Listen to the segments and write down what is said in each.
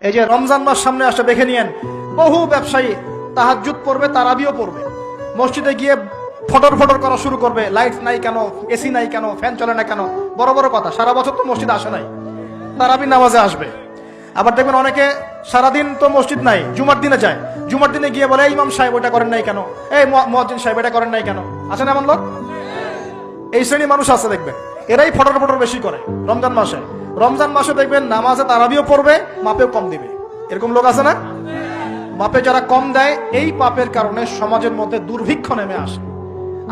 এই যে রমজান মাস সামনে আসে দেখে নিয়েন, বহু ব্যবসায়ী তাহাজ্জুদ পড়বে, তারাবিও পড়বে, মসজিদে গিয়ে ফটর ফটর করা শুরু করবে, লাইট নাই কেন, এসি নাই কেন, ফ্যান চলে না কেন, বড় বড় কথা। সারা বছর তো মসজিদ আসে নাই, তারাবি নামাজে আসবে। আবার দেখবেন অনেকে সারাদিন তো মসজিদ নাই, জুমার দিনে যায়, জুমার দিনে গিয়ে বলে, এই ইমাম সাহেব ওটা করেন নাই কেন, এই মুয়াজ্জিন সাহেব এটা করেন নাই কেন। আছে না এমন লোক? এই শ্রেণীর মানুষ আছে দেখবেন, এরাই ফটর ফটর বেশি করে রমজান মাসে। রমজান মাসে দেখবেন নামাজে তারাবিও পড়বে, মাপেও কম দিবে। এরকম লোক আছে না? মাপে যারা কম দেয়, এই পাপের কারণে সমাজের মধ্যে দুর্ভিক্ষ নেমে আসে।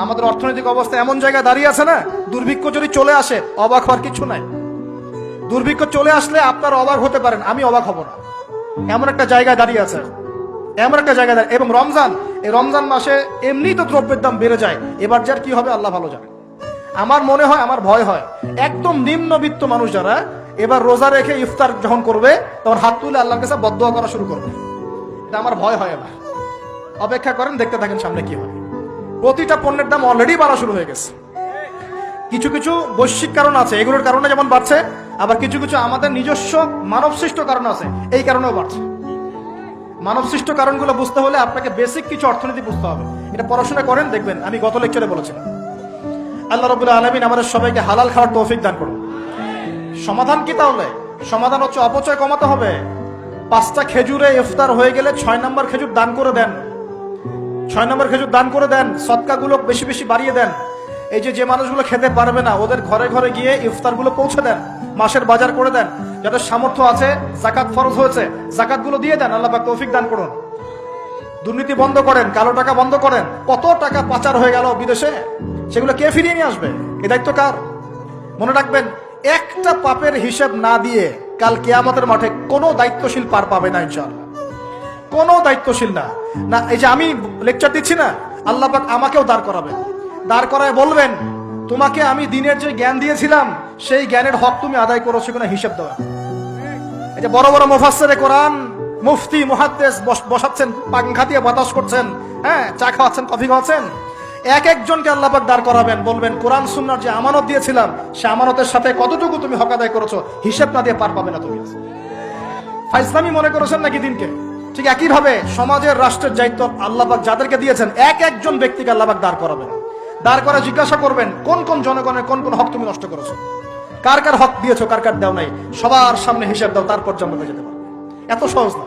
আমাদের অর্থনৈতিক অবস্থা এমন জায়গায় দাঁড়িয়ে আছে না, দুর্ভিক্ষ যদি চলে আসে অবাক হওয়ার কিছু নাই। দুর্ভিক্ষ চলে আসলে আপনার অবাক হতে পারেন, আমি অবাক হব না। এমন একটা জায়গায় দাঁড়িয়ে আছে, এমন একটা জায়গায় দাঁড়িয়ে। এবং রমজান, এই রমজান মাসে এমনি তো দ্রব্যের দাম বেড়ে যায়, এবার যার কি হবে আল্লাহ ভালো জানে। আমার মনে হয়, আমার ভয় হয়, একদম নিম্নবিত্ত মানুষ যারা এবার রোজা রেখে ইফতার যখন করবে তখন হাত তুলে আল্লাহর কাছে বদদোয়া করা শুরু করবে। এটা আমার ভয় হয়। এবার অপেক্ষা করেন, দেখতে থাকেন সামনে কি হয়। প্রতিটা পণ্যের দাম অলরেডি বাড়া শুরু হয়ে গেছে। কিছু কিছু বৈশ্বিক কারণ আছে, এগুলোর কারণে যেমন বাড়ছে, আবার কিছু কিছু আমাদের নিজস্ব মানবসৃষ্ট কারণ আছে, এই কারণেও বাড়ছে। মানবসৃষ্ট কারণগুলো বুঝতে হলে আপনাকে বেসিক কিছু অর্থনীতি বুঝতে হবে। এটা পড়াশোনা করেন, দেখবেন। আমি গত লেকচারে বলেছিলাম, আল্লাহ রাব্বুল আলামিন আমাদের সবাইকে হালাল খাওয়ার তৌফিক দান করুন। সমাধান কি তাহলে? সমাধান হচ্ছে অপচয় কমাতে হবে। 5টা খেজুরে ইফতার হয়ে গেলে 6 নম্বর খেজুর দান করে দেন, 6 নম্বর খেজুর দান করে দেন। সদকাগুলো বেশি বেশি বাড়িয়ে দেন। এই যে মানুষগুলো খেতে পারবে না, ওদের ঘরে ঘরে গিয়ে ইফতারগুলো পৌঁছে দেন, মাসের বাজার করে দেন। যাদের সামর্থ্য আছে, জাকাত ফরজ হয়েছে, জাকাতগুলো দিয়ে দেন। আল্লাহ পাক তৌফিক দান করুন। দুর্নীতি বন্ধ করেন, কালো টাকা বন্ধ করেন। কত টাকা পাচার হয়ে গেল বিদেশে, সেগুলো কে ফিরিয়ে নিয়ে আসবে? এ দায়িত্ব কার? মনে রাখবেন, একটা পাপের হিসাব না দিয়ে কাল কিয়ামতের মাঠে কোনো দায়িত্বশীল পার পাবে না ইনশাআল্লাহ। কোনো দায়িত্বশীল না। না, এই যে আমি লেকচার দিচ্ছি না, আল্লাহ পাক আমাকেও দাঁড় করাবেন। দাঁড় করায় বলবেন, তোমাকে আমি দিনের যে জ্ঞান দিয়েছিলাম সেই জ্ঞানের হক তুমি আদায় করেছো কিনা হিসাব দেওয়া। এই যে বড় বড় মুফাসসিরে কোরআন, মুফতি, মুহাদ্দিস বসাচ্ছেন, পাংখা দিয়ে বাতাস করছেন, হ্যাঁ, চা খাওয়াচ্ছেন, কফি খাওয়াচ্ছেন। এক একজনকে আল্লাহ পাক দাঁড় করাবেন, বলবেন, কোরআন সুন্নাহর যে আমানত দিয়েছিলাম সে আমানতের সাথে কতটুকু তুমি হক আদায় করেছো, হিসাব না দিয়ে পার পাবে না তুমি। ফাইজলামি মনে করেছেন নাকি দিনকে? ঠিক একই ভাবে সমাজের, রাষ্ট্রের দায়িত্ব আল্লাহ পাক যাদেরকে দিয়েছেন, এক একজন ব্যক্তিকে আল্লাহ পাক দাঁড় করাবেন। দাঁড় করে জিজ্ঞাসা করবেন, কোন কোন জনগণের কোন কোন হক তুমি নষ্ট করেছো, কার কার হক দিয়েছো, কার কার দাও নাই, সবার সামনে হিসাব দাও, তারপর জান্নাতে যেতে পারবে। এত সহজ না।